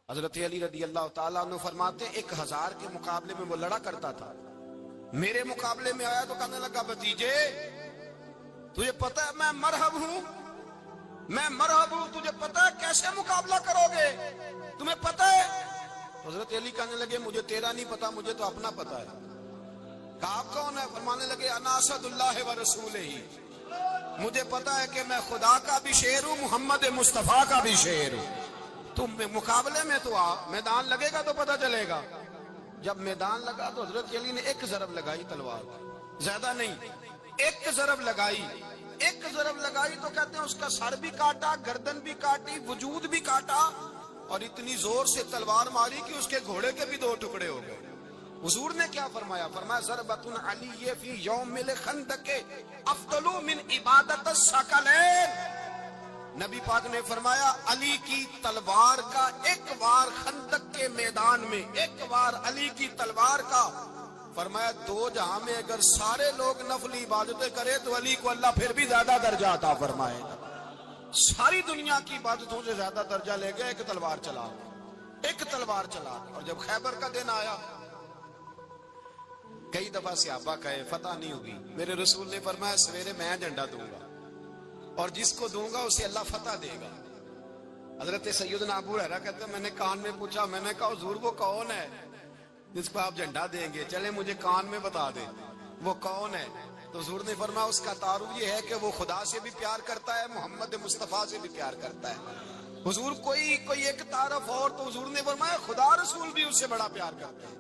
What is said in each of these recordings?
حضرت علی رضی اللہ تعالیٰ عنہ فرماتے 1000 کے مقابلے میں وہ لڑا کرتا تھا. میرے مقابلے میں آیا تو کہنے لگا بھتیجے تجھے پتہ ہے میں مرحب ہوں, تجھے پتہ ہے کیسے مقابلہ کرو گے, تمہیں پتہ ہے؟ حضرت علی کہنے لگے مجھے تیرا نہیں پتا, مجھے تو اپنا پتا ہے. کہا آپ کون ہے؟ فرمانے لگے انا اسد اللہ و رسولہ, مجھے پتا ہے کہ میں خدا کا بھی شیر ہوں, محمد مصطفیٰ کا بھی شیر ہوں. تم مقابلے میں تو آ, میدان لگے گا تو پتا چلے گا. جب میدان لگا تو حضرت علی نے ایک ضرب لگائی تلوار, زیادہ نہیں, ایک ضرب لگائی تو کہتے ہیں اس کا سر بھی کاٹا, گردن بھی کاٹی, وجود بھی کاٹا, اور اتنی زور سے تلوار ماری کہ اس کے گھوڑے کے بھی 2 ٹکڑے ہو گئے. حضور نے کیا فرمایا؟ فرمایا ضربۃ علی فی یوم الخندق افضل من عبادت الثقلین. نبی پاک نے فرمایا علی کی تلوار کا ایک وار خندق کے میدان میں, ایک وار علی کی تلوار کا, فرمایا 2 جہاں میں اگر سارے لوگ نفلی عبادتیں کرے تو علی کو اللہ پھر بھی زیادہ درجہ عطا فرمائے گا. ساری دنیا کی عبادتوں سے زیادہ درجہ لے گیا ایک تلوار چلا. اور جب خیبر کا دن آیا, کئی دفعہ صحابہ کہے فتح نہیں ہوگی, میرے رسول نے فرمایا سویرے میں جھنڈا دوں گا اور جس کو دوں گا اسے اللہ فتح دے گا. حضرت سیدنا ابو ہریرہ کہتے ہیں میں نے کان میں پوچھا, میں نے کہا حضور وہ کون ہے جس کو آپ جھنڈا دیں گے؟ چلے مجھے کان میں بتا دیں وہ کون ہے. تو حضور نے فرمایا اس کا تعارف یہ ہے کہ وہ خدا سے بھی پیار کرتا ہے, محمد مصطفیٰ سے بھی پیار کرتا ہے. حضور کوئی ایک تعارف اور, تو حضور نے فرمایا خدا رسول بھی اس سے بڑا پیار کرتا ہے.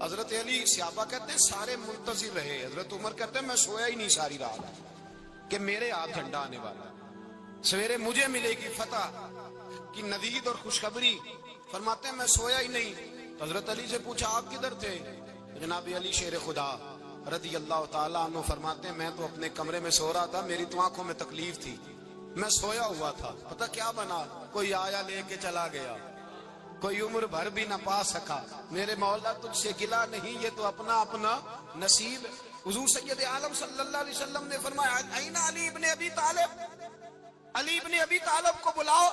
حضرت علی صحابہ کہتے ہیں سارے منتظر رہے. حضرت عمر کہتے ہیں میں سویا ہی نہیں ساری رات کہ میرے ہاتھ جھنڈا آنے والا, سویرے مجھے ملے گی فتح کی ندید اور خوشخبری. فرماتے ہیں میں سویا ہی نہیں. حضرت علی سے پوچھا آپ کدھر تھے؟ جناب علی شیر خدا رضی اللہ تعالیٰ عنہ فرماتے ہیں میں تو اپنے کمرے میں سو رہا تھا, میری تو آنکھوں میں تکلیف تھی, میں سویا ہوا تھا. پتہ کیا بنا, کوئی آیا لے کے چلا گیا, کوئی عمر بھر بھی نہ پا سکا. میرے مولا تجھ سے گلا نہیں, یہ تو اپنا نصیب. حضور سید عالم صلی اللہ علیہ وسلم نے فرمایا این علی ابن ابی طالب, علی ابن ابی طالب کو بلاؤ.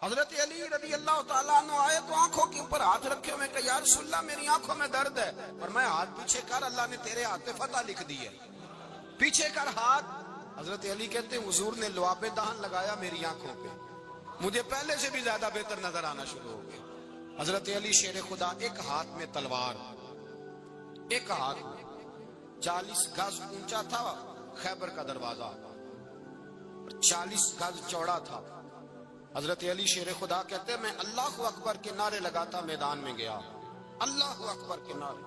حضرت علی رضی اللہ تعالیٰ عنہ آئے تو آنکھوں کے اوپر ہاتھ رکھے ہوئے کہ یا رسول اللہ میری آنکھوں میں درد ہے. فرمایا ہاتھ پیچھے کر, اللہ نے تیرے ہاتھ پہ فتح لکھ دی ہے, پیچھے کر ہاتھ. حضرت علی کہتے ہیں حضور نے لعاب دہن لگایا میری آنکھوں پہ, مجھے پہلے سے بھی زیادہ بہتر نظر آنا شروع ہو گیا. حضرت علی شیر خدا, ایک ہاتھ میں تلوار, ایک ہاتھ میں 40 گز اونچا تھا خیبر کا دروازہ, 40 گز چوڑا تھا. حضرت علی شیر خدا کہتے ہیں میں اللہ اکبر کے نعرے لگاتا میدان میں گیا, اللہ اکبر کے نعرے.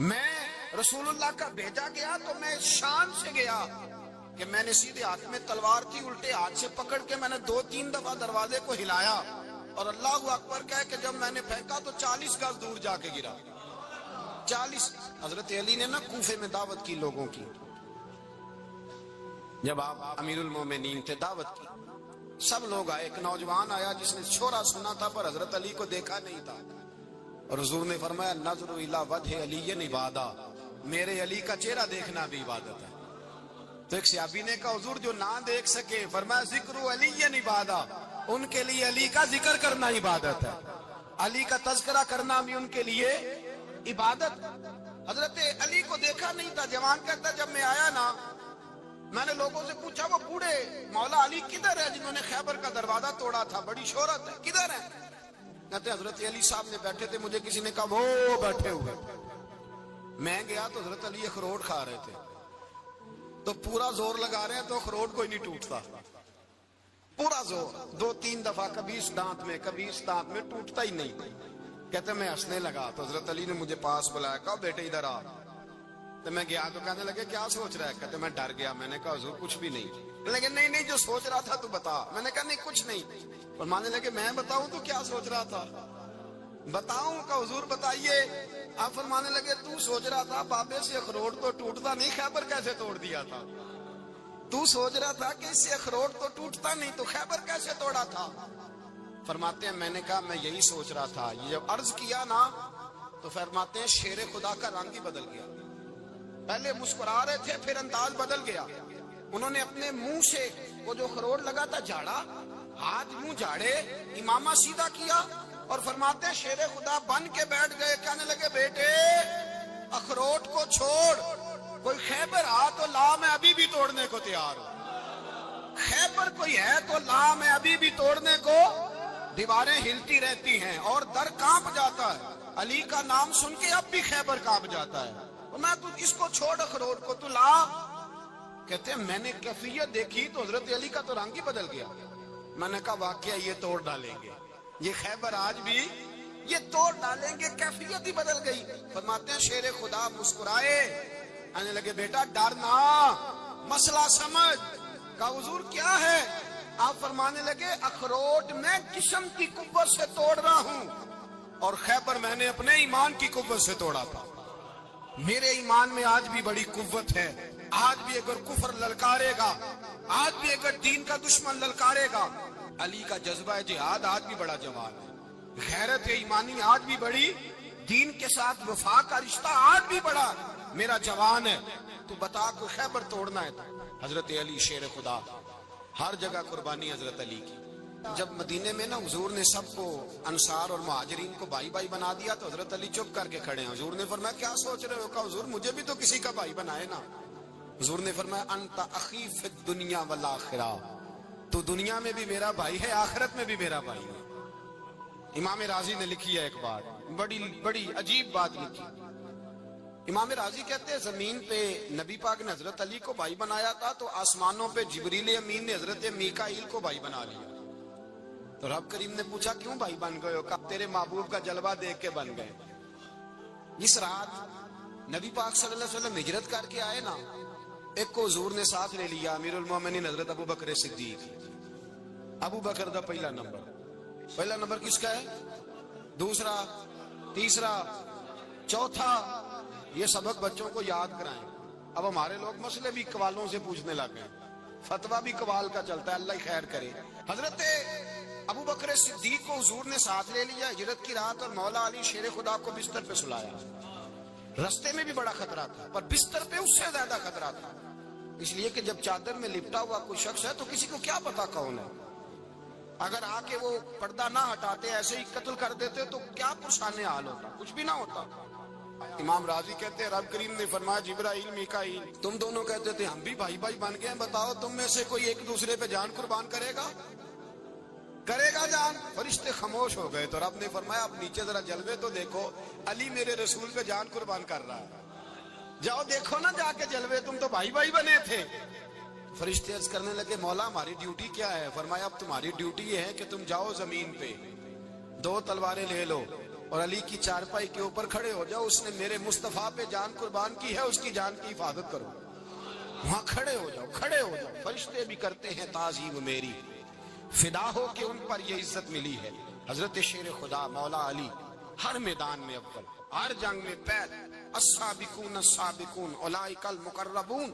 میں رسول اللہ کا بھیجا گیا تو میں شان سے گیا کہ میں نے سیدھے ہاتھ میں تلوار تھی, الٹے ہاتھ سے پکڑ کے میں نے 2-3 دفعہ دروازے کو ہلایا اور اللہ اکبر کہہ کہ جب میں نے پھینکا تو 40 گز دور جا کے گرا. 40. حضرت علی نے نا کوفے میں دعوت کی لوگوں کی, جب آپ امیر المومنین تھے دعوت کی, سب لوگ آئے. ایک نوجوان آیا جس نے چھوڑا سنا تھا پر حضرت علی کو دیکھا نہیں تھا, اور حضور نے فرمایا نظر الی وجہ علی عبادہ, میرے علی کا چہرہ دیکھنا بھی عبادت ہے. تو ایک صحابی نے کہا حضور جو نہ دیکھ سکے, فرمایا ذکر علی عبادہ, ان کے لیے علی کا ذکر کرنا عبادت ہے, علی کا تذکرہ کرنا بھی ان کے لیے عبادت. حضرت علی کو دیکھا نہیں تھا. جوان کہتا جب میں آیا نا میں نے لوگوں سے پوچھا وہ بوڑھے مولا علی کدھر ہے جنہوں نے خیبر کا دروازہ توڑا تھا, بڑی شہرت ہے, کدھر ہے؟ کہتے حضرت علی صاحب نے بیٹھے تھے, مجھے کسی نے کہا وہ بیٹھے ہوئے. میں گیا تو حضرت علی اخروٹ کھا رہے تھے, تو پورا زور لگا رہے ہیں تو اخروٹ کوئی نہیں ٹوٹتا, پورا زور 2-3 دفعہ, کبھی اس دانت میں کبھی اس دانت میں, ٹوٹتا ہی نہیں. کہتے میں ہنسنے لگا تو حضرت علی نے مجھے پاس بلایا, کہا بیٹے ادھر آ. تو میں گیا تو کہنے لگے کیا سوچ رہا ہے؟ کہتے میں ڈر گیا. میں نے کہا حضور کچھ بھی نہیں. لیکن نہیں جو سوچ رہا تھا تو بتا. میں نے کہا نہیں کچھ نہیں. فرمانے لگے میں بتاؤں تو کیا سوچ رہا تھا؟ بتاؤں؟ کہ حضور بتائیے. آپ فرمانے لگے تو سوچ رہا تھا بابے سے اخروٹ تو ٹوٹتا نہیں, خیبر کیسے توڑ دیا تھا؟ تو سوچ رہا تھا کہ اس سے اخروٹ تو ٹوٹتا نہیں تو خیبر کیسے توڑا تھا؟ فرماتے ہیں میں نے کہا میں یہی سوچ رہا تھا. یہ جب عرض کیا نا تو فرماتے ہیں شیر خدا کا رنگ ہی بدل گیا. پہلے مسکرا رہے تھے پھر انداز بدل گیا. انہوں نے اپنے منہ سے وہ جو خروٹ لگا تھا جھاڑا ہاتھ منہ جھاڑے، امامہ سیدھا کیا اور فرماتے ہیں شیر خدا بن کے بیٹھ گئے. کہنے لگے بیٹے اخروٹ کو چھوڑ، کوئی خیبر آ تو لا، میں ابھی بھی توڑنے کو تیار ہوں. خیبر کوئی ہے تو لا، میں ابھی بھی توڑنے کو. دیواریں ہلتی رہتی ہیں اور در کانپ جاتا ہے. علی کا نام سن کے اب بھی خیبر کانپ جاتا ہے. میں تو اس کو چھوڑ اخروٹ کو تو لا. کہتے ہیں میں نے کیفیت دیکھی تو حضرت علی کا تو رنگ ہی بدل گیا. میں نے کہا واقعہ یہ توڑ ڈالیں گے، یہ خیبر آج بھی یہ توڑ ڈالیں گے. کیفیت ہی بدل گئی. فرماتے ہیں شیر خدا مسکرائے، آنے لگے بیٹا ڈرنا، مسئلہ سمجھ. کہا حضور کیا ہے؟ آپ فرمانے لگے اخروٹ میں جسم کی قوت سے توڑ رہا ہوں اور خیبر میں نے اپنے ایمان کی قوت سے توڑا تھا. میرے ایمان میں آج بھی بڑی قوت ہے. آج بھی اگر کفر للکارے گا، آج بھی اگر دین کا دشمن للکارے گا، علی کا جذبہ جہاد آج بھی بڑا جوان ہے. غیرت ایمانی آج بھی بڑی، دین کے ساتھ وفا کا رشتہ آج بھی بڑا میرا جوان ہے. تو بتا کو خیبر توڑنا ہے تو حضرت علی شیر خدا. ہر جگہ قربانی حضرت علی کی. جب مدینے میں نا حضور نے سب کو انصار اور مہاجرین کو بھائی بھائی بنا دیا تو حضرت علی چپ کر کے کھڑے ہیں. حضور نے فرمایا کیا سوچ رہے ہو؟ کہا حضور مجھے بھی تو کسی کا بھائی بنائے نا. حضور نے فرمایا انت اخی فی الدنیا والآخرہ، تو دنیا میں بھی میرا بھائی ہے، آخرت میں بھی میرا بھائی ہے. امام راضی نے لکھی ہے ایک بات، بڑی عجیب بات لکھی. امام راضی کہتے ہیں زمین پہ نبی پاک نے حضرت علی کو بھائی بنایا تھا تو آسمانوں پہ جبریل امین نے حضرت میکائیل کو بھائی بنا لیا. تو رب کریم نے پوچھا کیوں بھائی بن گئے ہو؟ کہا تیرے محبوب کا جلوہ دیکھ کے بن گئے. اس رات نبی پاک صلی اللہ علیہ وسلم ہجرت کر کے آئے نا، ایک کو حضور نے ساتھ لے لیا، امیر المومنین حضرت ابو بکر صدیق. ابو بکر دا پہلا نمبر کس کا ہے؟ دوسرا، تیسرا، چوتھا. یہ سبق بچوں کو یاد کرائیں. اب ہمارے لوگ مسئلے بھی قوالوں سے پوچھنے لگ گئے، فتویٰ بھی قوال کا چلتا ہے. اللہ خیر کرے. حضرت ابو بکر صدیق کو حضور نے ساتھ لے لیا ہجرت کی رات، اور مولا علی شیر خدا کو بستر پہ سلایا. رستے میں بھی بڑا خطرہ تھا پر بستر پہ اس سے زیادہ خطرہ تھا، اس لیے کہ جب چادر میں لپٹا ہوا کوئی شخص ہے تو کسی کو کیا پتا کون ہے. اگر آ کے وہ پردہ نہ ہٹاتے ایسے ہی قتل کر دیتے تو کیا پرسان حال ہوتا، کچھ بھی نہ ہوتا. امام راضی کہتے ہیں رب کریم نے فرمایا جبرائیل میکائیل تم دونوں کہتے تھے ہم بھی بھائی بھائی بن گئے ہیں، بتاؤ تم میں سے کوئی ایک دوسرے پہ جان قربان کرے گا جان؟ فرشتے خاموش ہو گئے. تو رب نے فرمایا اب نیچے ذرا جلوے تو دیکھو، علی میرے رسول پہ جان قربان کر رہا ہے. جاؤ دیکھو نا جا کے جلوے، تم تو بھائی بھائی بنے تھے. فرشتے عرض کرنے لگے مولا ہماری ڈیوٹی کیا ہے؟ فرمایا اب تمہاری ڈیوٹی یہ ہے کہ تم جاؤ زمین پہ 2 تلواریں لے لو اور علی کی چارپائی کے اوپر کھڑے ہو جاؤ. اس نے میرے مصطفیٰ پہ جان قربان کی ہے، اس کی جان کی حفاظت کرو. وہاں کھڑے ہو جاؤ. فرشتے بھی کرتے ہیں تعظیم میری، فدا ہو کہ ان پر یہ عزت ملی ہے. حضرت شیر خدا مولا علی ہر میدان میں اول، ہر جنگ میں پہل. السابقون السابقون اولئک المقربون.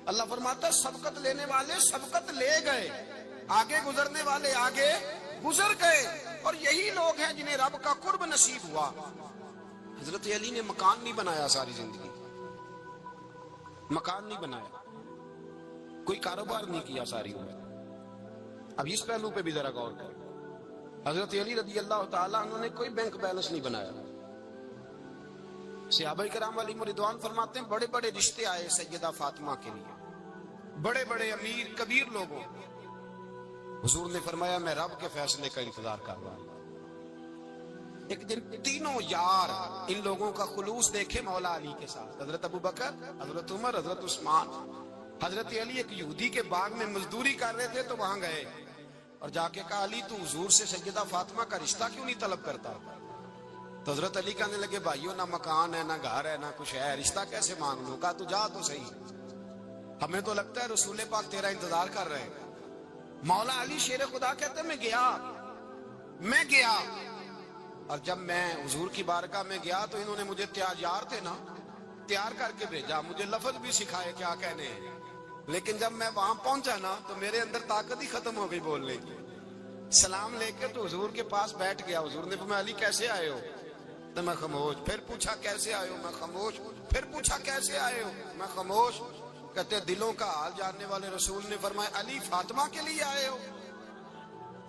اللہ فرماتا سبقت لینے والے سبقت لے گئے، آگے گزرنے والے آگے گزر گئے، اور یہی لوگ ہیں جنہیں رب کا قرب نصیب ہوا. حضرت علی نے مکان نہیں بنایا، ساری زندگی مکان نہیں بنایا، کوئی کاروبار نہیں کیا ساری عمر. اب اس پہلو پہ بھی ذرا غور کریں. حضرت علی رضی اللہ تعالیٰ عنہ نے کوئی بینک بیلنس نہیں بنایا. صحابہ کرام علیہم رضوان فرماتے ہیں بڑے بڑے رشتے آئے سیدہ فاطمہ کے لیے، بڑے بڑے امیر کبیر لوگوں. حضور نے فرمایا میں رب کے فیصلے کا انتظار کر رہا ہوں. ایک دن تینوں یار ان لوگوں کا خلوص دیکھے مولا علی کے ساتھ، حضرت ابو بکر، حضرت عمر، حضرت عثمان. حضرت علی ایک یہودی کے باغ میں مزدوری کر رہے تھے تو وہاں گئے اور جا کے کہا علی تو حضور سے سیدہ فاطمہ کا رشتہ کیوں نہیں طلب کرتا؟ تو حضرت علی کہنے لگے بھائیو نہ مکان ہے، نہ گھر ہے، نہ کچھ ہے، رشتہ کیسے مانگ لوں؟ کہا تو جا تو صحیح، ہمیں تو لگتا ہے رسول پاک تیرا انتظار کر رہے ہیں. مولا علی شیر خدا کہتے میں گیا اور جب میں حضور کی بارگاہ میں گیا تو انہوں نے مجھے تیار کر کے بھیجا، مجھے لفظ بھی سکھائے کیا کہنے ہیں. لیکن جب میں وہاں پہنچا نا تو میرے اندر طاقت ہی ختم ہو گئی بولنے کی. سلام لے کے تو حضور کے پاس بیٹھ گیا. حضور نے فرمایا علی کیسے آئے ہو؟ تو میں خاموش. پھر پوچھا کیسے آئے ہو؟ میں خاموش. پھر پوچھا کیسے آئے ہو؟ میں خاموش. کہتے دلوں کا حال جاننے والے رسول نے فرمایا علی فاطمہ کے لیے آئے ہو؟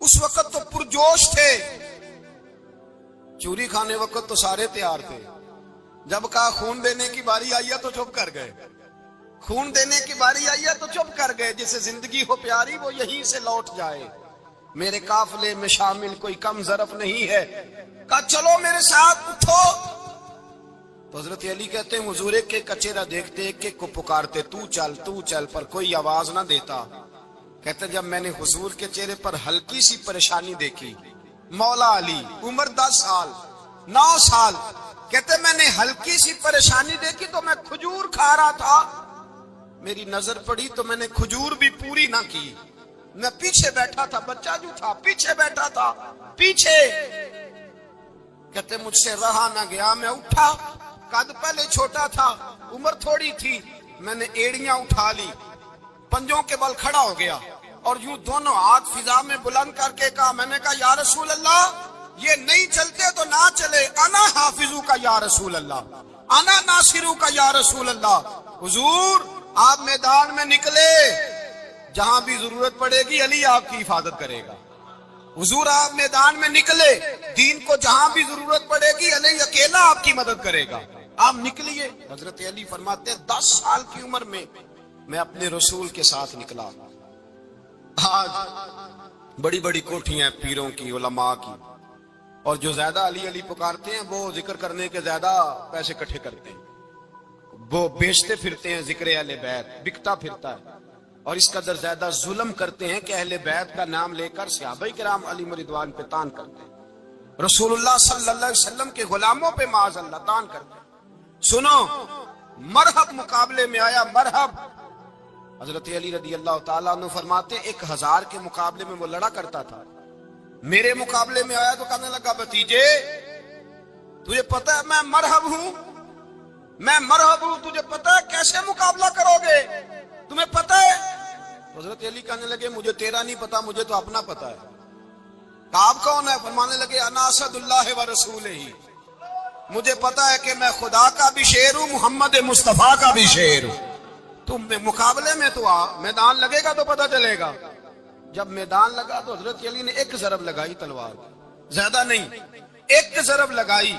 اس وقت تو پرجوش تھے، چوری کھانے وقت تو سارے تیار تھے، جب کہا خون دینے کی باری آئی ہے تو چپ کر گئے، خون دینے کی باری آئی ہے تو چپ کر گئے، جسے زندگی ہو پیاری وہ یہیں سے لوٹ جائے، میرے قافلے میں شامل کوئی کم ظرف نہیں ہے، کہا چلو میرے ساتھ اٹھو۔ تو حضرت علی کہتے ہیں حضور ایک ایک کچیرا دیکھتے، ایک ایک کو پکارتے، تو چل، پر کوئی آواز نہ دیتا۔ کہتے جب میں نے حضور کے چہرے پر ہلکی سی پریشانی دیکھی، مولا علی عمر 10 سال 9 سال، کہتے میں نے ہلکی سی پریشانی دیکھی تو میں کھجور کھا رہا تھا، میری نظر پڑی تو میں نے کھجور بھی پوری نہ کی، میں پیچھے بیٹھا تھا، بچہ جو تھا پیچھے بیٹھا تھا، پیچھے۔ کہتے مجھ سے رہا نہ گیا، میں اٹھا، قد پہلے چھوٹا تھا، عمر تھوڑی تھی، میں نے ایڑیاں اٹھا لی، پنجوں کے بل کھڑا ہو گیا اور یوں دونوں ہاتھ فضا میں بلند کر کے کہا، میں نے کہا یا رسول اللہ یہ نہیں چلتے تو نہ چلے، انا حافظو کا یا رسول اللہ، انا ناصرو کا یا رسول اللہ۔ حضور آپ میدان میں نکلے، جہاں بھی ضرورت پڑے گی علی آپ کی حفاظت کرے گا، حضور آپ میدان میں نکلے، دین کو جہاں بھی ضرورت پڑے گی علی اکیلا آپ کی مدد کرے گا، آپ نکلیے۔ حضرت علی فرماتے 10 سال کی عمر میں میں اپنے رسول کے ساتھ نکلا۔ آج بڑی بڑی کوٹھیاں ہیں پیروں کی، علماء کی، اور جو زیادہ علی علی پکارتے ہیں وہ ذکر کرنے کے زیادہ پیسے اکٹھے کرتے ہیں، وہ بیچتے پھرتے ہیں ذکر اہل بیت، بکتا پھرتا ہے، اور اس قدر زیادہ ظلم کرتے ہیں کہ اہل بیت کا نام لے کر صحابہ کرام علی رضوان پہ تان کرتے ہیں، رسول اللہ صلی اللہ علیہ وسلم کے غلاموں پہ معاذ اللہ تان کرتے ہیں۔ سنو، مرحب مقابلے میں آیا، مرحب۔ حضرت علی رضی اللہ تعالیٰ عنہ فرماتے 1000 کے مقابلے میں وہ لڑا کرتا تھا، میرے مقابلے میں آیا تو کہنے لگا بھتیجے تجھے پتہ ہے میں مرحب ہوں، میں مرحب ہوں، تجھے پتہ ہے کیسے مقابلہ کرو گے، تمہیں پتہ ہے؟ حضرت علی کہنے لگے مجھے تیرا نہیں پتا، مجھے تو اپنا پتا ہے۔ آپ کون ہے؟ فرمانے لگے انا اسد اللہ و رسولہ، مجھے پتا ہے کہ میں خدا کا بھی شیر ہوں، محمد مصطفیٰ کا بھی شیر ہوں، تم مقابلے میں تو آ، میدان لگے گا تو پتہ چلے گا۔ جب میدان لگا تو حضرت علی نے ایک ضرب لگائی تلوار، زیادہ نہیں، ایک ضرب لگائی،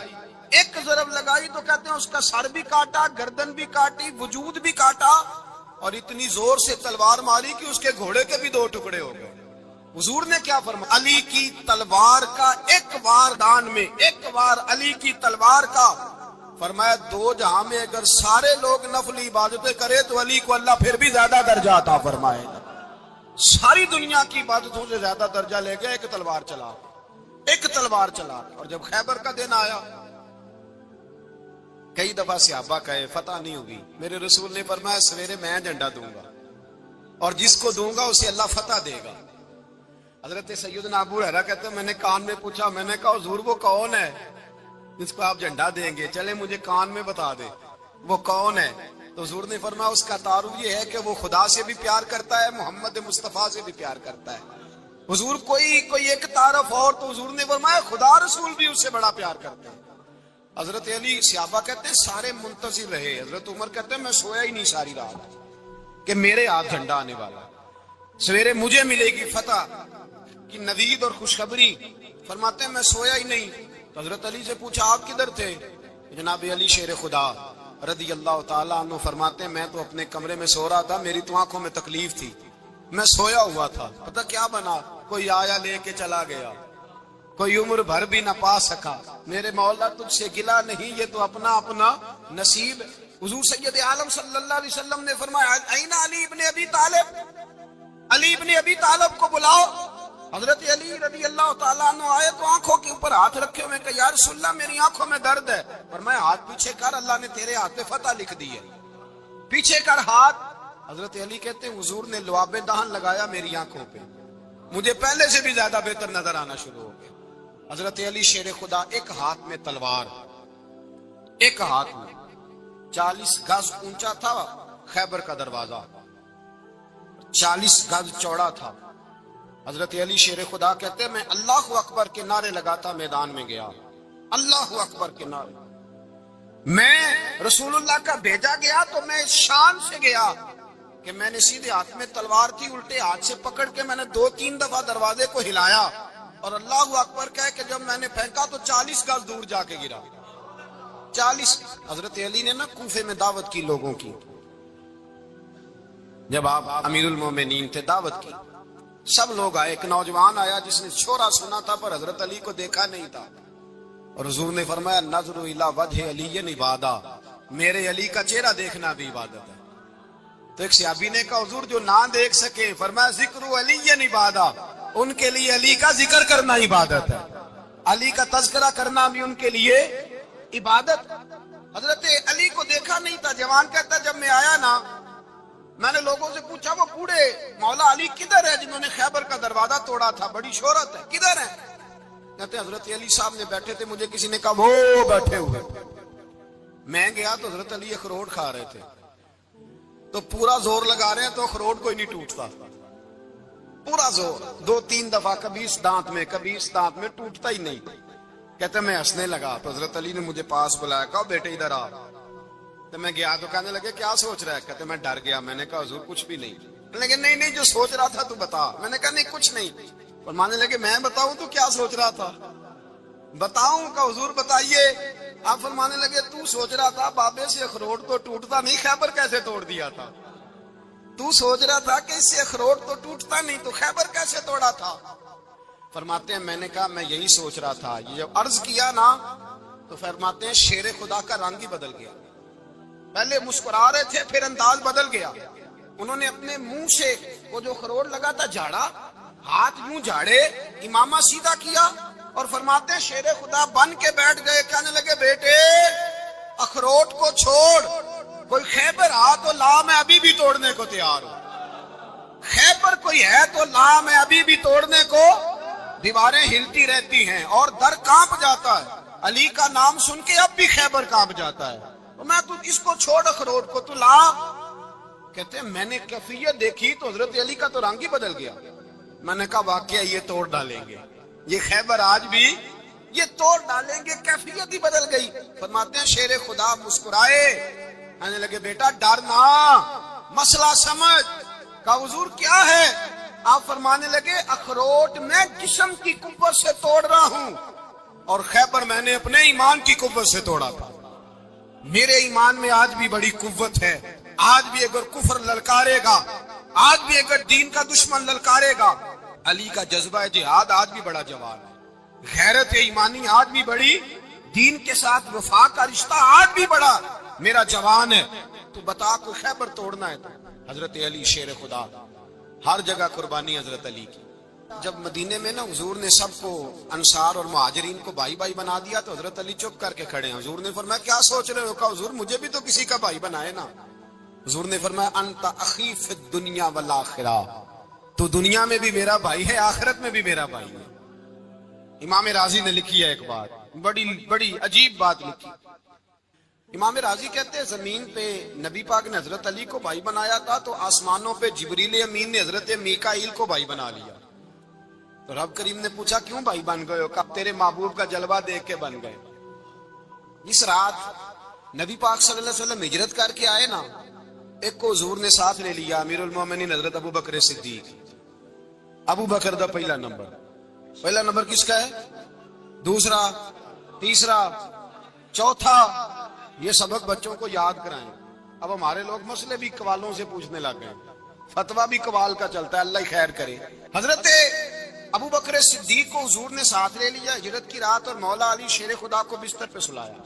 ایک ضرب لگائی تو کہتے ہیں اس کا سر بھی کاٹا، گردن بھی کاٹی، وجود بھی کاٹا، اور اتنی زور سے تلوار ماری کہ اس کے گھوڑے کے بھی 2 ٹکڑے ہو گئے۔ حضور نے کیا فرمایا؟ علی کی تلوار کا ایک وار دان میں، ایک وار علی کی تلوار کا، فرمایا 2 جہاں میں اگر سارے لوگ نفلی عبادتیں کرے تو علی کو اللہ پھر بھی زیادہ درجہ عطا فرمائے گا۔ ساری دنیا کی عبادتوں سے زیادہ درجہ لے گیا، ایک تلوار چلا، ایک تلوار چلا۔ اور جب خیبر کا دن آیا، کئی دفعہ صحابہ کہے فتح نہیں ہوگی، میرے رسول نے فرمایا سویرے میں جھنڈا دوں گا اور جس کو دوں گا اسے اللہ فتح دے گا۔ حضرت سیدنا ابو ہریرہ کہتے ہیں میں نے کان میں پوچھا، میں نے کہا حضور وہ کون ہے جس کو آپ جھنڈا دیں گے؟ چلے مجھے کان میں بتا دے وہ کون ہے۔ تو حضور نے فرمایا اس کا تعارف یہ ہے کہ وہ خدا سے بھی پیار کرتا ہے، محمد مصطفیٰ سے بھی پیار کرتا ہے۔ حضور کوئی ایک تعارف اور، تو حضور نے فرمایا خدا رسول بھی اس سے بڑا پیار کرتے ہیں۔ حضرت علی صحابہ کہتے ہیں سارے منتظر رہے، حضرت عمر کہتے ہیں میں سویا ہی نہیں ساری رات کہ میرے ہاتھ جھنڈا آنے والا، سویرے مجھے ملے گی فتح کی نوید اور خوشخبری۔ فرماتے ہیں میں سویا ہی نہیں۔ تو حضرت علی سے پوچھا آپ کدھر تھے؟ جناب علی شیر خدا رضی اللہ تعالیٰ عنہ فرماتے ہیں میں تو اپنے کمرے میں سو رہا تھا، میری تو آنکھوں میں تکلیف تھی، میں سویا ہوا تھا، پتہ کیا بنا، کوئی آیا لے کے چلا گیا، کوئی عمر بھر بھی نہ پا سکا۔ میرے مولا تجھ سے گلا نہیں، یہ تو اپنا اپنا نصیب۔ حضور سید عالم صلی اللہ علیہ وسلم نے فرمایا این علی ابن ابی طالب، علی ابن ابی طالب کو بلاؤ۔ حضرت علی رضی اللہ تعالیٰ عنہ آئے تو آنکھوں کے اوپر ہاتھ رکھے ہوئے کہ یا رسول اللہ میری آنکھوں میں درد ہے، فرمایا ہاتھ پیچھے کر، اللہ نے تیرے ہاتھ پہ فتح لکھ دی ہے، پیچھے کر ہاتھ۔ حضرت علی کہتے ہیں حضور نے لعاب دہن لگایا میری آنکھوں پہ، مجھے پہلے سے بھی زیادہ بہتر نظر آنا شروع ہو گیا۔ حضرت علی شیر خدا، ایک ہاتھ میں تلوار، ایک ہاتھ میں 40 گز اونچا تھا خیبر کا دروازہ، 40 گز چوڑا تھا۔ حضرت علی شیر خدا کہتے ہیں میں اللہ اکبر کے نعرے لگاتا میدان میں گیا، اللہ اکبر کے نعرے۔ میں رسول اللہ کا بھیجا گیا تو میں شان سے گیا، کہ میں نے سیدھے ہاتھ میں تلوار تھی، الٹے ہاتھ سے پکڑ کے میں نے 2-3 دفعہ دروازے کو ہلایا اور اللہ اکبر کہہ کہ جب میں نے پھینکا تو 40 گز دور جا کے گرا۔ 40۔ حضرت علی نے نا کوفے میں دعوت کی لوگوں کی، جب آپ امیر المومنین تھے دعوت کی، سب لوگ آئے۔ ایک نوجوان آیا جس نے چھوڑا سنا تھا پر حضرت علی کو دیکھا نہیں تھا، اور حضور نے فرمایا نظر الی وجہ علی عبادہ، میرے علی کا چہرہ دیکھنا بھی عبادت ہے۔ تو ایک صحابی نے کہا حضور جو نہ دیکھ سکے، فرمایا ذکر علی عبادہ، ان کے لیے علی کا ذکر کرنا عبادت ہے، علی کا تذکرہ کرنا بھی ان کے لیے عبادت۔ حضرت علی کو دیکھا نہیں تھا۔ جوان کہتا جب میں آیا نا، میں نے لوگوں سے پوچھا وہ بوڑھے مولا علی کدھر ہے جنہوں نے خیبر کا دروازہ توڑا تھا، بڑی شہرت ہے، کدھر ہے؟ کہتے حضرت علی صاحب نے بیٹھے تھے، مجھے کسی نے کہا وہ بیٹھے ہوئے۔ میں گیا تو حضرت علی اخروٹ کھا رہے تھے، تو پورا زور لگا رہے ہیں تو اخروٹ کوئی نہیں ٹوٹتا، پورا زور 2-3 دفعہ، کبھی اس دانت میں کبھی اس دانت میں، ٹوٹتا ہی نہیں۔ کہتے میں ہنسنے لگا تو حضرت علی نے مجھے پاس بلایا، کہا بیٹے ادھر آ۔ تو میں گیا تو کہنے لگے کیا سوچ رہا ہے؟ کہتے میں ڈر گیا۔ میں نے کہا حضور کچھ بھی نہیں۔ لیکن نہیں جو سوچ رہا تھا تو بتا۔ میں نے کہا نہیں کچھ نہیں۔ فرمانے لگے میں بتاؤں تو کیا سوچ رہا تھا؟ بتاؤں؟ کہ حضور بتائیے۔ آپ فرمانے لگے تو سوچ رہا تھا بابے سے اخروٹ تو ٹوٹتا نہیں، خیبر کیسے توڑ دیا تھا؟ تو سوچ رہا تھا کہ اس سے اخروٹ تو ٹوٹتا نہیں، تو خیبر کیسے توڑا تھا؟ فرماتے ہیں میں نے کہا میں یہی سوچ رہا تھا۔ یہ جب عرض کیا نا تو فرماتے ہیں شیر خدا کا رنگ ہی بدل گیا، پہلے مسکرا رہے تھے پھر انداز بدل گیا۔ انہوں نے اپنے منہ سے وہ جو خروٹ لگا تھا جھاڑا، ہاتھ یوں جھاڑے، امامہ سیدھا کیا، اور فرماتے ہیں شیر خدا بن کے بیٹھ گئے۔ کہنے لگے بیٹے اخروٹ کو چھوڑ، کوئی خیبر آ تو لا، میں ابھی بھی توڑنے کو تیار ہوں۔ خیبر کوئی ہے تو لا، میں ابھی بھی توڑنے کو۔ دیواریں ہلتی رہتی ہیں اور در کانپ جاتا ہے، علی کا نام سن کے اب بھی خیبر کانپ جاتا ہے، تو میں تو اس کو چھوڑ اخروٹ کو تو لا۔ کہتے ہیں میں نے کیفیت دیکھی تو حضرت علی کا تو رنگ ہی بدل گیا۔ میں نے کہا واقعہ یہ توڑ ڈالیں گے، یہ خیبر آج بھی یہ توڑ ڈالیں گے، کیفیت ہی بدل گئی۔ فرماتے ہیں شیر خدا مسکرائے، کہنے لگے بیٹا ڈرنا، مسئلہ سمجھ۔ کہا حضور کیا ہے؟ آپ فرمانے لگے اخروٹ میں جسم کی قوت سے توڑ رہا ہوں، اور خیبر میں نے اپنے ایمان کی قوت سے توڑا تھا۔ میرے ایمان میں آج بھی بڑی قوت ہے، آج بھی اگر کفر للکارے گا، آج بھی اگر دین کا دشمن للکارے گا، علی کا جذبہ جہاد آج بھی بڑا جوان ہے، غیرت ایمانی آج بھی بڑی، دین کے ساتھ وفا کا رشتہ آج بھی بڑا میرا جوان ہے۔ تو بتا کو خیبر توڑنا ہے تو حضرت علی شیر خدا، ہر جگہ قربانی حضرت علی کی۔ جب مدینے میں نا حضور نے سب کو انصار اور مہاجرین کو بھائی بھائی بنا دیا تو حضرت علی چپ کر کے کھڑے ہیں۔ حضور نے فرمایا کیا سوچ رہے ہو؟ کہا حضور مجھے بھی تو کسی کا بھائی بنائے نا۔ حضور نے فرمایا انت اخی فی الدنیا والآخرہ، تو دنیا میں بھی میرا بھائی ہے، آخرت میں بھی میرا بھائی ہے۔ امام راضی نے لکھی ہے ایک بات، بڑی عجیب بات لکھی۔ امام راضی کہتے ہیں زمین پہ نبی پاک نے حضرت علی کو بھائی بنایا تھا تو آسمانوں پہ جبریل امین نے حضرت میکائیل کو بھائی بنا لیا۔ تو رب کریم نے پوچھا کیوں بھائی بن گئے ہو؟ کہا تیرے محبوب کا جلوہ دیکھ کے بن گئے۔ اس رات نبی پاک صلی اللہ علیہ وسلم ہجرت کر کے آئے نا، ایک کو حضور نے ساتھ لے لیا، امیر المومنین حضرت ابو بکر صدیق۔ ابو بکر دا پہلا نمبر کس کا ہے؟ دوسرا، تیسرا، چوتھا، یہ سبق بچوں کو یاد کرائیں۔ اب ہمارے لوگ مسئلے بھی قوالوں سے پوچھنے لگ گئے، فتویٰ بھی قوال کا چلتا ہے، اللہ خیر کرے۔ حضرت ابو بکر صدیق کو حضور نے ساتھ لے لیا ہجرت کی رات، اور مولا علی شیر خدا کو بستر پہ سلایا۔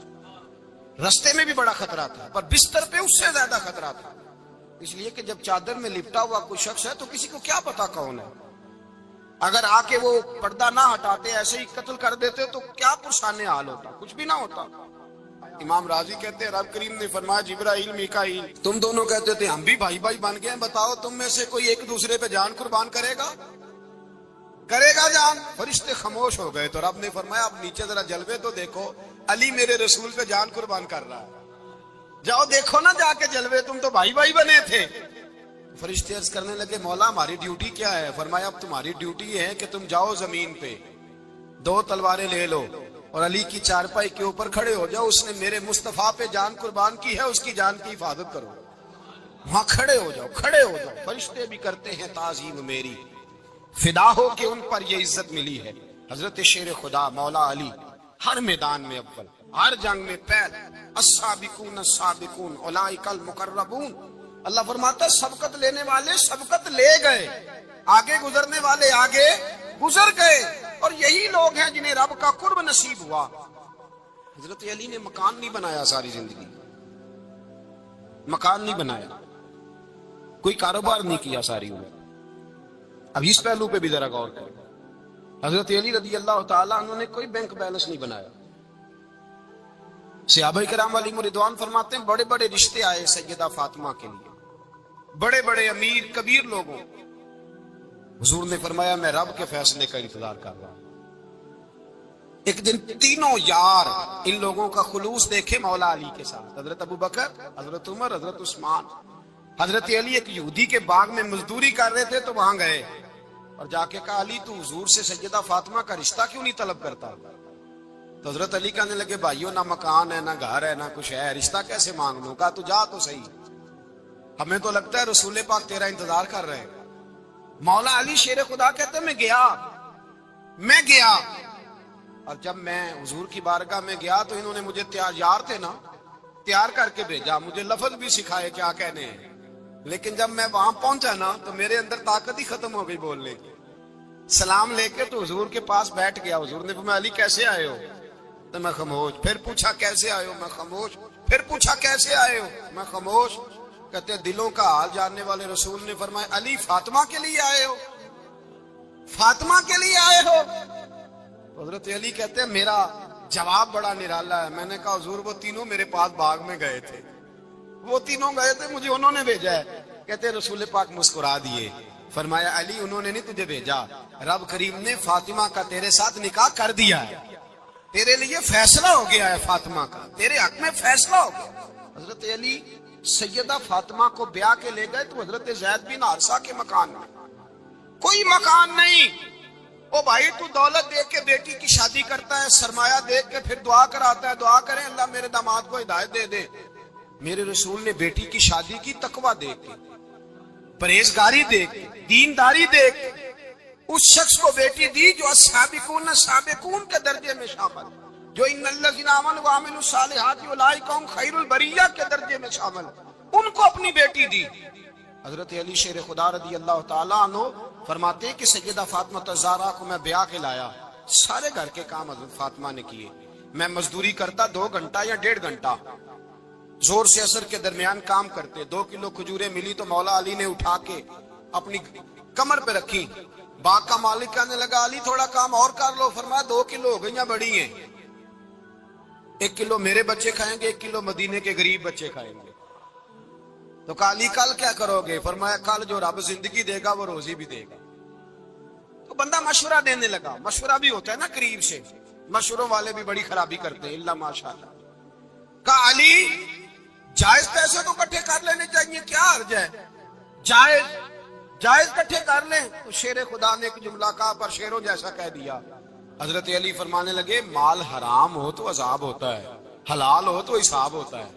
رستے میں بھی بڑا خطرہ تھا پر بستر پہ اس سے زیادہ خطرہ تھا، اس لیے کہ جب چادر میں لپٹا ہوا کوئی شخص ہے تو کسی کو کیا پتا کون ہے، اگر آ کے وہ پردہ نہ ہٹاتے ایسے ہی قتل کر دیتے تو کیا پرسان حال ہوتا، کچھ بھی نہ ہوتا۔ امام راضی کہتے ہیں رب کریم نے فرمایا جبرائیل میکائیل تم دونوں کہتے تھے ہم بھی بھائی بھائی بن گئے، بتاؤ تم میں سے کوئی ایک دوسرے پہ جان قربان کرے گا جان؟ فرشتے خاموش ہو گئے تو رب نے فرمایا اب نیچے ذرا جلوے تو دیکھو، علی میرے رسول پہ جان قربان کر رہا ہے، جاؤ دیکھو نا جا کے جلوے، تم تو بھائی بھائی بنے تھے۔ فرشتے عرض کرنے لگے مولا ہماری ڈیوٹی کیا ہے؟ فرمایا اب تمہاری ڈیوٹی یہ ہے کہ تم جاؤ زمین پہ 2 تلواریں لے لو اور علی کی چارپائی کے اوپر کھڑے ہو جاؤ، اس نے میرے مصطفیٰ پہ جان قربان کی ہے، اس کی جان کی حفاظت کرو۔ وہاں کھڑے ہو جاؤ، کھڑے ہو جاؤ، فرشتے بھی کرتے ہیں تعظیم میری، فدا ہو کہ ان پر یہ عزت ملی ہے۔ حضرت شیر خدا مولا علی ہر میدان میں اول، ہر جنگ میں پہل، السابقون السابقون اولئک المقربون۔ اللہ فرماتا ہے سبقت لینے والے سبقت لے گئے، آگے گزرنے والے آگے گزر گئے، اور یہی لوگ ہیں جنہیں رب کا قرب نصیب ہوا۔ حضرت علی نے مکان نہیں بنایا ساری زندگی، مکان نہیں بنایا، کوئی کاروبار نہیں کیا ساری عمر۔ اب اس پہلو پہ بھی ذرا غور کریں، حضرت علی رضی اللہ تعالیٰ عنہ نے کوئی بینک بیلنس نہیں بنایا۔ صحابہ کرام علیہم رضوان فرماتے ہیں بڑے بڑے رشتے آئے سیدہ فاطمہ کے لیے، بڑے بڑے امیر کبیر لوگوں، حضور نے فرمایا میں رب کے فیصلے کا انتظار کر رہا ہوں۔ ایک دن تینوں یار ان لوگوں کا خلوص دیکھے مولا علی کے ساتھ، حضرت ابوبکر، حضرت عمر، حضرت عثمان۔ حضرت علی ایک یہودی کے باغ میں مزدوری کر رہے تھے تو وہاں گئے اور جا کے کہا علی تو حضور سے سیدہ فاطمہ کا رشتہ کیوں نہیں طلب کرتا؟ تو حضرت علی کہنے لگے بھائیو نہ مکان ہے، نہ گھر ہے، نہ کچھ ہے، رشتہ کیسے مانگ لوں؟ کہا تو جا تو صحیح، ہمیں تو لگتا ہے رسول پاک تیرا انتظار کر رہے ہیں۔ مولا علی شیر خدا کہتے میں گیا اور جب میں حضور کی بارگاہ میں گیا تو انہوں نے مجھے یار تھے نا، تیار کر کے بھیجا، مجھے لفظ بھی سکھائے کیا کہنے ہیں، لیکن جب میں وہاں پہنچا نا تو میرے اندر طاقت ہی ختم ہو گئی بولنے کی۔ سلام لے کے تو حضور کے پاس بیٹھ گیا، حضور نے فرمایا علی کیسے آئے ہو؟ تو میں خاموش، پھر پوچھا کیسے آئے ہو؟ میں خاموش، پھر پوچھا کیسے آئے ہو؟ میں خاموش۔ کہتے ہیں دلوں کا حال جاننے والے رسول نے فرمایا علی فاطمہ کے لیے آئے ہو؟ فاطمہ کے لیے آئے ہو؟ حضرت علی کہتے ہیں میرا جواب بڑا نرالا ہے، میں نے کہا حضور وہ تینوں میرے پاس باغ میں گئے تھے، وہ تینوں گئے تھے، مجھے انہوں نے بھیجا ہے۔ کہتے ہیں رسول پاک مسکرا دیے، فرمایا علی انہوں نے نہیں تجھے بھیجا، رب کریم نے فاطمہ کا تیرے ساتھ نکاح کر دیا ہے، تیرے لیے فیصلہ ہو گیا ہے، فاطمہ کا تیرے حق میں فیصلہ ہو گیا۔ حضرت علی سیدہ فاطمہ کو بیاہ کے لے گئے تو حضرت زید بن حارثہ کے مکان میں، کوئی مکان نہیں۔ او بھائی تو دولت دیکھ کے بیٹی کی شادی کرتا ہے، سرمایہ دیکھ کے پھر دعا کراتا ہے، دعا کریں اللہ میرے داماد کو ہدایت دے دے۔ میرے رسول نے بیٹی کی شادی کی تقوی دیکھ کے، پرہیزگاری دیکھ کے، دینداری دیکھ کے، اس شخص کو بیٹی دی جو السابقون السابقون کے درجے میں شامل، جو ان الذین آمنوا وعملوا الصالحات اولئک هم خیر البریہ کے درجے میں شامل، ان کو اپنی بیٹی دی۔ حضرت علی شیر خدا رضی اللہ تعالیٰ عنہ فرماتے کہ سیدہ فاطمہ الزہرا کو میں بیاہ کے لایا، سارے گھر کے کام حضرت فاطمہ نے کیے، میں مزدوری کرتا 2 گھنٹہ یا 1.5 گھنٹہ، زور سے اثر کے درمیان کام کرتے، 2 کلو کھجوریں ملی تو مولا علی نے اٹھا کے اپنی کمر پہ رکھی، باغ کا مالک کہنے لگا علی تھوڑا کام اور کر لو، فرمایا 2 کلو ہو گئیں بڑی ہیں، 1 کلو میرے بچے کھائیں گے، 1 کلو مدینے کے غریب بچے کھائیں گے۔ تو کہا علی کل کیا کرو گے؟ فرمایا کل جو رب زندگی دے گا وہ روزی بھی دے گا۔ تو بندہ مشورہ دینے لگا، مشورہ بھی ہوتا ہے نا قریب سے، مشوروں والے بھی بڑی خرابی کرتے ہیں اللہ ماشاءاللہ۔ کہا علی جائز پیسے تو کٹھے کر لینے چاہیے، کیا حرج ہے، جائز کٹھے کر لیں۔ تو شیر خدا نے ایک جملہ کہا پر شیروں جیسا کہہ دیا۔ حضرت علی فرمانے لگے مال حرام ہو تو عذاب ہوتا ہے، حلال ہو تو حساب ہوتا ہے،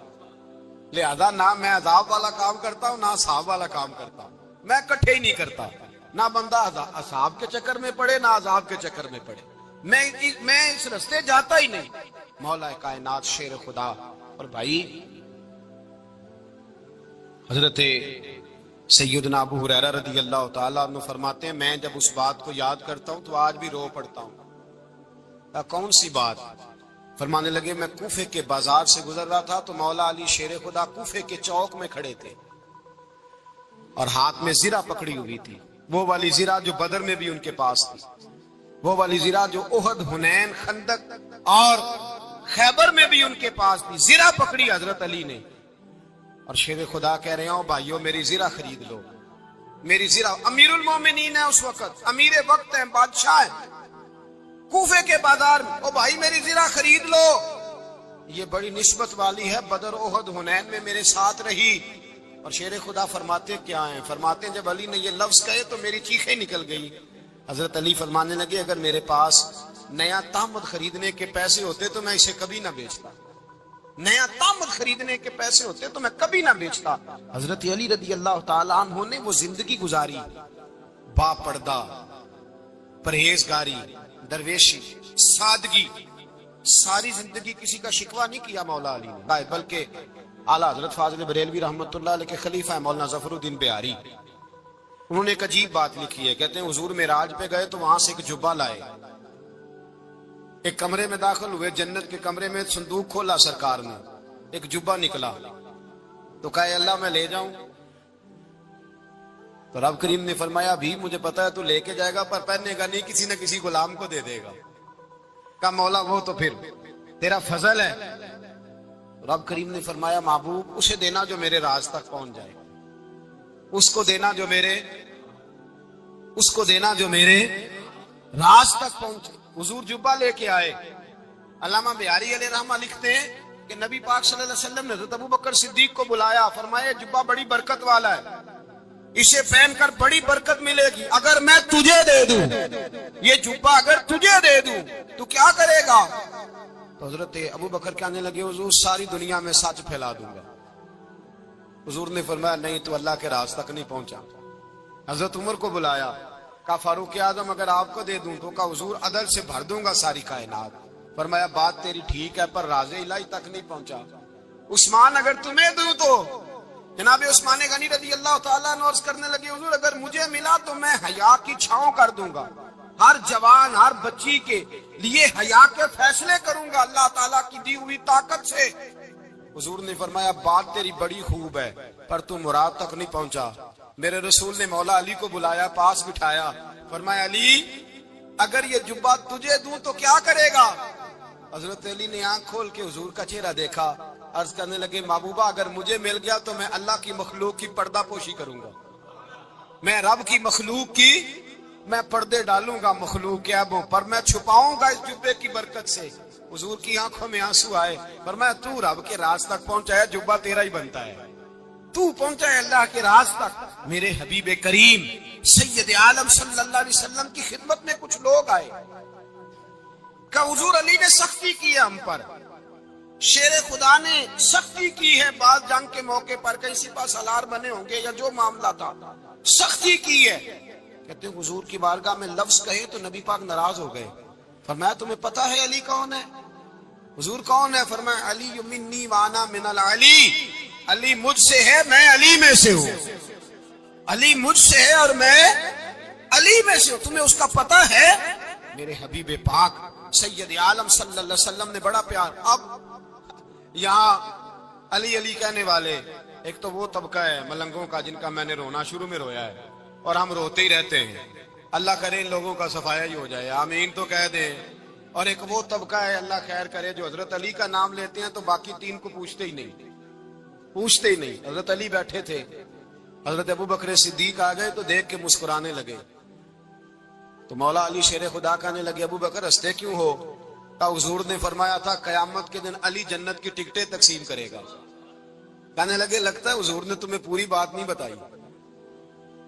لہذا نہ میں عذاب والا کام کرتا ہوں نہ حساب والا کام کرتا ہوں، میں کٹھے ہی نہیں کرتا، نہ بندہ حساب کے چکر میں پڑے نہ عذاب کے چکر میں پڑے، میں اس رستے جاتا ہی نہیں۔ مولا کائنات شیر خدا۔ اور بھائی حضرت سیدنا ابو ہریرہ رضی اللہ تعالیٰ عنہ فرماتے ہیں میں جب اس بات کو یاد کرتا ہوں تو آج بھی رو پڑتا ہوں۔ کون سی بات؟ فرمانے لگے میں کوفے کے بازار سے گزر رہا تھا تو مولا علی شیر خدا کوفے کے چوک میں کھڑے تھے اور ہاتھ میں زرہ پکڑی ہوئی تھی، وہ والی زرہ جو بدر میں بھی ان کے پاس تھی، وہ والی زرہ جو احد، حنین، خندق اور خیبر میں بھی ان کے پاس تھی۔ زرہ پکڑی حضرت علی نے اور شیر خدا کہہ رہے ہوں بھائیو میری زرہ خرید لو، میری زرہ۔ امیر المومنین ہے اس وقت، امیر وقت ہیں، بادشاہ ہیں، کوفے کے بازار میں، او بھائی میری زرہ خرید لو، یہ بڑی نسبت والی ہے، بدر، احد، حنین میں میرے ساتھ رہی۔ اور شیر خدا فرماتے کیا ہیں؟ فرماتے ہیں جب علی نے یہ لفظ کہے تو میری چیخیں نکل گئی۔ حضرت علی فرمانے لگے اگر میرے پاس نیا تامد خریدنے کے پیسے ہوتے تو میں اسے کبھی نہ بیچتا، نیا تامل خریدنے کے پیسے ہوتے تو میں کبھی نہ بیچتا. حضرت علی رضی اللہ تعالیٰ عنہ نے وہ زندگی گزاری، با پردہ، پرہیزگاری، درویشی، سادگی، ساری زندگی کسی کا شکوہ نہیں کیا مولا علی نے، بلکہ اعلیٰ حضرت فاضل بریلوی رحمۃ اللہ علیہ کے خلیفہ مولانا ظفر الدین بہاری، انہوں نے ایک عجیب بات لکھی ہے. کہتے ہیں حضور معراج پہ گئے تو وہاں سے ایک جبہ لائے، ایک کمرے میں داخل ہوئے، جنت کے کمرے میں صندوق کھولا سرکار نے، ایک جبہ نکلا تو کہا اللہ میں لے جاؤں؟ تو رب کریم نے فرمایا بھی مجھے پتا ہے تو لے کے جائے گا پر پہننے گا نہیں، کسی نہ کسی غلام کو دے دے گا. کہا مولا وہ تو پھر تیرا فضل ہے. رب کریم نے فرمایا محبوب اسے دینا جو میرے راز تک پہنچ جائے، اس کو دینا جو میرے راز تک پہنچے. حضور جبہ لے کے آئے. علامہ بہاری علیہ رحمہ لکھتے ہیں کہ نبی پاک صلی اللہ علیہ وسلم نے حضرت ابوبکر صدیق کو بلایا، فرمایا جبہ بڑی برکت والا ہے، اسے پہن کر بڑی برکت ملے گی. اگر میں تجھے دے دوں یہ جبہ، اگر تجھے دے دوں تو کیا کرے گا؟ تو حضرت ابوبکر کہنے لگے حضور ساری دنیا میں سچ پھیلا دوں گا. حضور نے فرمایا نہیں تو اللہ کے راز تک نہیں پہنچا. حضرت عمر کو بلایا، کہا فاروق اعظم اگر آپ کو دے دوں تو کہا حضور عدل سے بھر دوں گا ساری کائنات. فرمایا بات تیری ٹھیک ہے پر راز الہی تک نہیں پہنچا. عثمان اگر تمہیں دوں تو جناب عثمان غنی رضی اللہ تعالیٰ عنہ عرض کرنے لگے حضور اگر مجھے ملا تو میں حیا کی چھاؤں کر دوں گا، ہر جوان ہر بچی کے لیے حیا کے فیصلے کروں گا اللہ تعالیٰ کی دی ہوئی طاقت سے. حضور نے فرمایا بات تیری بڑی خوب ہے پر تو مراد تک نہیں پہنچا. میرے رسول نے مولا علی کو بلایا، پاس بٹھایا، فرمایا علی اگر یہ جبہ تجھے دوں تو کیا کرے گا؟ حضرت علی نے آنکھ کھول کے حضور کا چہرہ دیکھا، عرض کرنے لگے محبوبہ اگر مجھے مل گیا تو میں اللہ کی مخلوق کی پردہ پوشی کروں گا، میں رب کی مخلوق کی میں پردے ڈالوں گا مخلوق کے عیبوں پر، میں چھپاؤں گا اس جبے کی برکت سے. حضور کی آنکھوں میں آنسو آئے، فرمایا تو رب کے راز تک پہنچا ہے، جبہ تیرا ہی بنتا ہے، تو پہنچا ہے اللہ کے راز تک. میرے حبیب کریم سید عالم صلی اللہ علیہ وسلم کی خدمت میں کچھ لوگ آئے کہ حضور علی نے سختی کی ہے ہم پر، شیر خدا نے سختی کی ہے، بعض جنگ کے موقع پر کہیں سپہ سالار بنے ہوں گے یا جو معاملہ تھا سختی کی ہے. کہتے ہیں حضور کی بارگاہ میں لفظ کہے تو نبی پاک ناراض ہو گئے. فرمایا تمہیں پتا ہے علی کون ہے؟ حضور کون ہے؟ فرمایا علی منی وانا من العلی، علی مجھ سے ہے میں علی میں سے ہوں، علی مجھ سے ہے اور میں علی میں سے ہوں. تمہیں اس کا پتہ ہے؟ میرے حبیب پاک سید عالم صلی اللہ علیہ وسلم نے بڑا پیار. اب یہاں علی علی کہنے والے ایک تو وہ طبقہ ہے ملنگوں کا جن کا میں نے رونا شروع میں رویا ہے اور ہم روتے ہی رہتے ہیں، اللہ کرے ان لوگوں کا صفایا ہی ہو جائے، آمین تو کہہ دیں. اور ایک وہ طبقہ ہے اللہ خیر کرے جو حضرت علی کا نام لیتے ہیں تو باقی تین کو پوچھتے ہی نہیں. حضرت علی بیٹھے تھے، حضرت ابوبکر صدیق آ گئے تو دیکھ کے مسکرانے لگے. تو مولا علی شیر خدا کہنے لگے ابوبکر ہنستے کیوں ہو؟ کہ حضور نے فرمایا تھا قیامت کے دن علی جنت کی ٹکٹیں تقسیم کرے گا. کہنے لگے لگتا ہے حضور نے تمہیں پوری بات نہیں بتائی.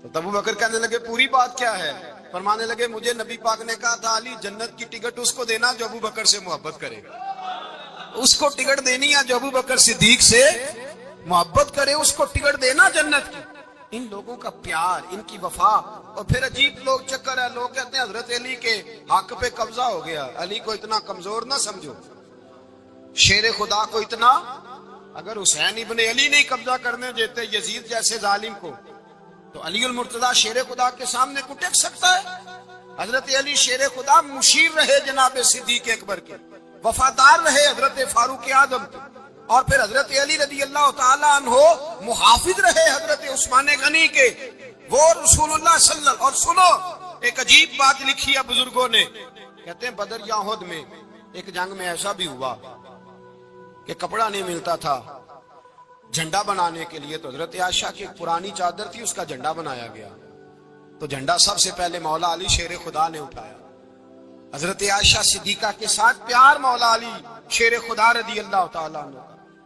تو ابوبکر کہنے لگے پوری بات کیا ہے؟ فرمانے لگے مجھے نبی پاک نے کہا تھا علی جنت کی ٹکٹ اس کو دینا جو ابوبکر سے محبت کرے گا، اس کو ٹکٹ دینی ہے جو ابوبکر صدیق سے محبت کرے، اس کو ٹکٹ دینا جنت کی. ان لوگوں کا پیار، ان کی وفا. اور پھر عجیب لوگ چکر ہے، لوگ کہتے ہیں حضرت علی کے حق پہ قبضہ ہو گیا. علی کو اتنا کمزور نہ سمجھو، شیر خدا کو اتنا، اگر حسین ابن علی نہیں قبضہ کرنے دیتے یزید جیسے ظالم کو تو علی المرتضیٰ شیر خدا کے سامنے کو ٹک سکتا ہے؟ حضرت علی شیر خدا مشیر رہے جناب صدیق اکبر کے، وفادار رہے حضرت فاروق اعظم کے، اور پھر حضرت علی رضی اللہ تعالیٰ عنہ محافظ رہے حضرت عثمان غنی کے، وہ رسول اللہ صلی اللہ علیہ وسلم. اور سنو ایک عجیب بات لکھی ہے بزرگوں نے، کہتے ہیں بدر یا احد میں ایک جنگ میں ایسا بھی ہوا کہ کپڑا نہیں ملتا تھا جھنڈا بنانے کے لیے، تو حضرت عائشہ کی ایک پرانی چادر تھی اس کا جھنڈا بنایا گیا. تو جھنڈا سب سے پہلے مولا علی شیر خدا نے اٹھایا. حضرت عائشہ صدیقہ کے ساتھ پیار مولا علی شیر خدا رضی اللہ تعالیٰ عنہ.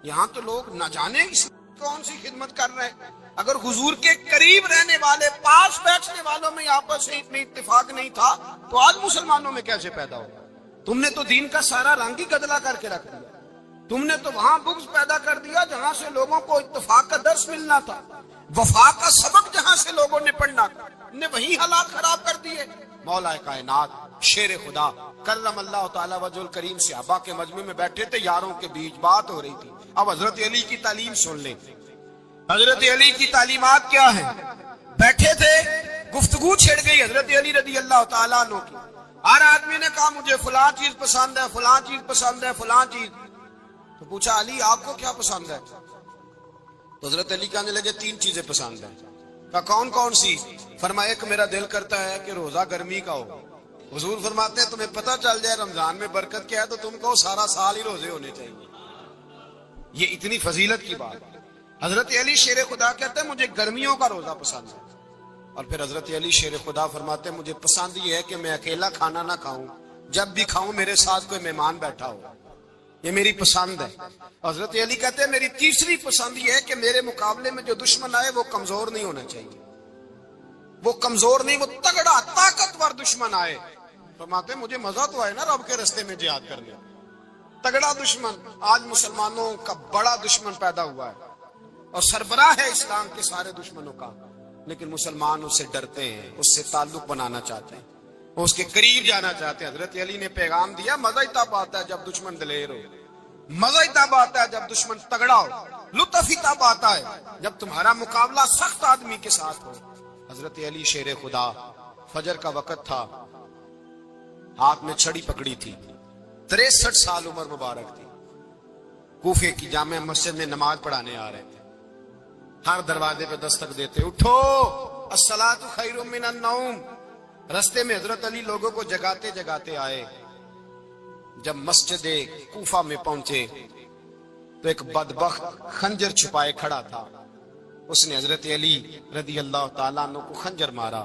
یہاں تو لوگ نہ جانے اس کون سی خدمت کر رہے ہیں. اگر حضور کے قریب رہنے والے پاس بیٹھنے والوں میں آپس میں اتنی اتفاق نہیں تھا تو آج مسلمانوں میں کیسے پیدا ہوگا؟ تم نے تو دین کا سارا رنگ ہی گدلا کر کے رکھ دیا. تم نے تو وہاں بغض پیدا کر دیا جہاں سے لوگوں کو اتفاق کا درس ملنا تھا، وفا کا سبق جہاں سے لوگوں نے پڑھنا تھا، نے وہی حالات خراب کر دیے۔ مولا کائنات شیر خدا کرم اللہ تعالی وجہ الکریم صحابہ کے مجمع میں بیٹھے تھے، یاروں کے بیچ بات ہو رہی تھی۔ اب حضرت علی کی تعلیم سن لیں، حضرت علی کی تعلیمات کیا ہیں۔ بیٹھے تھے، گفتگو چھڑ گئی حضرت علی رضی اللہ تعالیٰ عنہ کی۔ ہر آدمی نے کہا مجھے فلاں چیز پسند ہے، فلاں چیز پسند ہے، فلاں چیز۔ تو پوچھا علی آپ کو کیا پسند ہے؟ تو حضرت علی کہنے لگے 3 چیزیں پسند ہیں۔ کہا کون کون سی؟ فرمایا ایک میرا دل کرتا ہے کہ روزہ گرمی کا ہو۔ حضور فرماتے ہیں تمہیں پتہ چل جائے رمضان میں برکت کیا ہے تو تم کو سارا سال ہی روزے ہونے چاہیے۔ یہ اتنی فضیلت کی بات۔ حضرت علی شیر خدا کہتے ہیں مجھے گرمیوں کا روزہ پسند ہے۔ اور پھر حضرت علی شیر خدا فرماتے ہیں مجھے پسند یہ ہے کہ میں اکیلا کھانا نہ کھاؤں، جب بھی کھاؤں میرے ساتھ کوئی مہمان بیٹھا ہو، یہ میری پسند ہے۔ حضرت علی کہتے ہیں میری تیسری پسند یہ ہے کہ میرے مقابلے میں جو دشمن آئے وہ کمزور نہیں ہونا چاہیے، وہ کمزور نہیں، وہ تگڑا طاقتور دشمن آئے۔ فرماتے ہیں مجھے مزہ تو آئے نا رب کے رستے میں جہاد کرنے۔ تگڑا دشمن، آج مسلمانوں کا بڑا دشمن پیدا ہوا ہے اور سربراہ ہے اسلام کے سارے دشمنوں کا، لیکن مسلمان اس سے ڈرتے ہیں، اس سے تعلق بنانا چاہتے ہیں، وہ اس کے قریب جانا چاہتے ہیں۔ حضرت علی نے پیغام دیا مزہ ہی تب آتا ہے جب دشمن دلیر ہو، مزہ ہی تب آتا ہے جب دشمن تگڑا ہو، لطف ہی تب آتا ہے جب تمہارا مقابلہ سخت آدمی کے ساتھ ہو۔ حضرت علی شیر خدا، فجر کا وقت تھا، ہاتھ میں چھڑی پکڑی تھی، 63 سال عمر مبارک تھی، کوفے کی جامع مسجد میں نماز پڑھانے آ رہے تھے۔ ہر دروازے پہ دستک دیتے اٹھو الصلاۃ خیر من النوم۔ رستے میں حضرت علی لوگوں کو جگاتے جگاتے آئے۔ جب مسجد کوفہ میں پہنچے تو ایک بدبخت خنجر چھپائے کھڑا تھا، اس نے حضرت علی رضی اللہ تعالیٰ عنہ کو خنجر مارا۔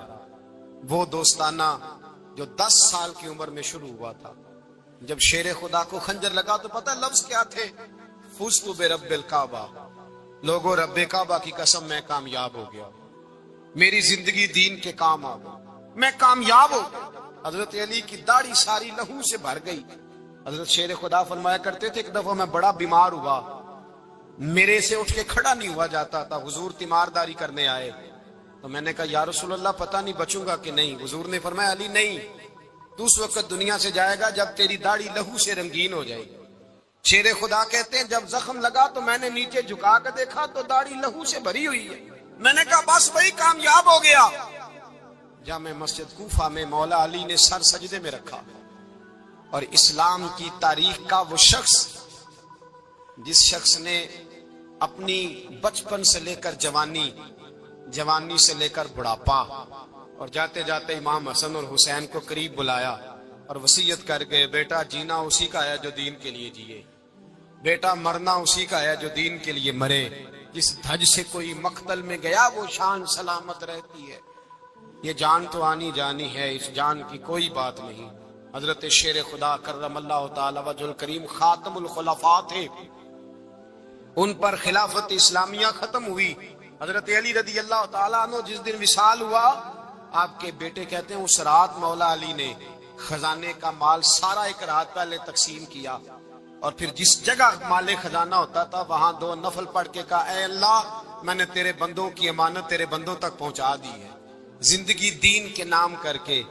وہ دوستانہ جو 10 سال کی عمر میں شروع ہوا تھا، جب شیر خدا کو خنجر لگا تو پتہ لفظ کیا تھے؟ فزت برب الکعبہ، لوگوں رب کعبہ کی قسم میں کامیاب ہو گیا، میری زندگی دین کے کام آ گئی، میں کامیاب ہو گیا۔ حضرت علی کی داڑھی ساری لہو سے بھر گئی۔ حضرت شیر خدا فرمایا کرتے تھے ایک دفعہ میں بڑا بیمار ہوا، میرے سے اٹھ کے کھڑا نہیں ہوا جاتا تھا، حضور تیمارداری کرنے آئے تو میں نے کہا یا رسول اللہ پتہ نہیں بچوں گا کہ نہیں۔ حضور نے فرمایا علی نہیں، تو اس وقت دنیا سے جائے گا جب تیری داڑھی لہو سے رنگین ہو جائے گی۔ شیر خدا کہتے ہیں جب زخم لگا تو میں نے نیچے جھکا کر دیکھا تو داڑھی لہو سے بھری ہوئی ہے، میں نے کہا بس وہی کامیاب ہو گیا۔ جامع مسجد کوفہ میں مولا علی نے سر سجدے میں رکھا، اور اسلام کی تاریخ کا وہ شخص جس شخص نے اپنی بچپن سے لے کر جوانی، جوانی سے لے کر بڑھاپا، اور جاتے جاتے امام حسن اور حسین کو قریب بلایا اور وصیت کر گئے بیٹا جینا اسی کا ہے جو دین کے لیے جیے، بیٹا مرنا اسی کا ہے جو دین کے لیے مرے، جس دھج سے کوئی مقتل میں گیا وہ شان سلامت رہتی ہے، یہ جان تو آنی جانی ہے، اس جان کی کوئی بات نہیں۔ حضرت شیر خدا کرم اللہ تعالی وجہ الکریم خاتم الخلفاء تھے، ان پر خلافت اسلامیہ ختم ہوئی۔ حضرت علی رضی اللہ تعالیٰ عنہ جس دن وصال ہوا، آپ کے بیٹے کہتے ہیں اس رات مولا علی نے خزانے کا مال سارا ایک رات پہلے تقسیم کیا، اور پھر جس جگہ مال خزانہ ہوتا تھا وہاں 2 نفل پڑھ کے کہا اے اللہ میں نے تیرے بندوں کی امانت تیرے بندوں تک پہنچا دی ہے۔ زندگی دین کے نام کر کے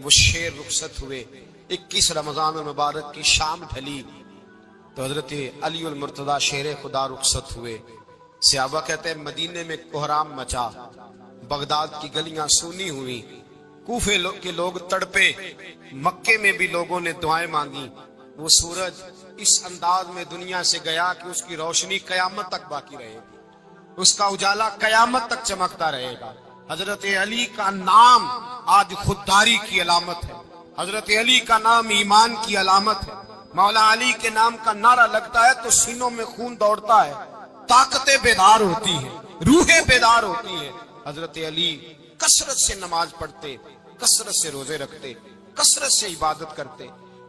وہ شیر رخصت ہوئے۔ 21 رمضان المبارک کی شام ڈھلی تو حضرت علی المرتضی شیر خدا رخصت ہوئے۔ صحابہ کہتے ہیں مدینے میں کوہرام مچا، بغداد کی گلیاں سونی ہوئی، کوفے کے لوگ تڑپے، مکے میں بھی لوگوں نے دعائیں مانگی۔ وہ سورج اس انداز میں دنیا سے گیا کہ اس کی روشنی قیامت تک باقی رہے گی، اس کا اجالا قیامت تک چمکتا رہے گا۔ حضرت علی کا نام آج خودداری کی علامت ہے، حضرت علی کا نام ایمان کی علامت ہے۔ مولا علی کے نام کا نعرہ لگتا ہے تو سینوں میں خون دوڑتا ہے، طاقتیں بیدار ہوتی ہیں، روحیں بیدار ہوتی ہیں۔ حضرت علی کثرت سے نماز پڑھتے، کثرت سے روزے رکھتے، کثرت سے عبادت کرتے۔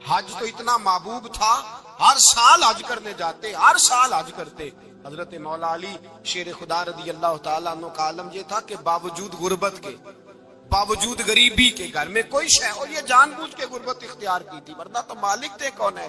حج تو اتنا محبوب تھا، ہر سال حج کرنے جاتے، ہر سال حج کرتے۔ حضرت مولا علی شیر خدا رضی اللہ تعالیٰ عنہ کا عالم یہ تھا کہ باوجود غربت کے، باوجود غریبی کے، گھر میں کوئی شے اور یہ جان بوجھ کے غربت اختیار کی تھی، ورنہ تو مالک تھے کون ہے۔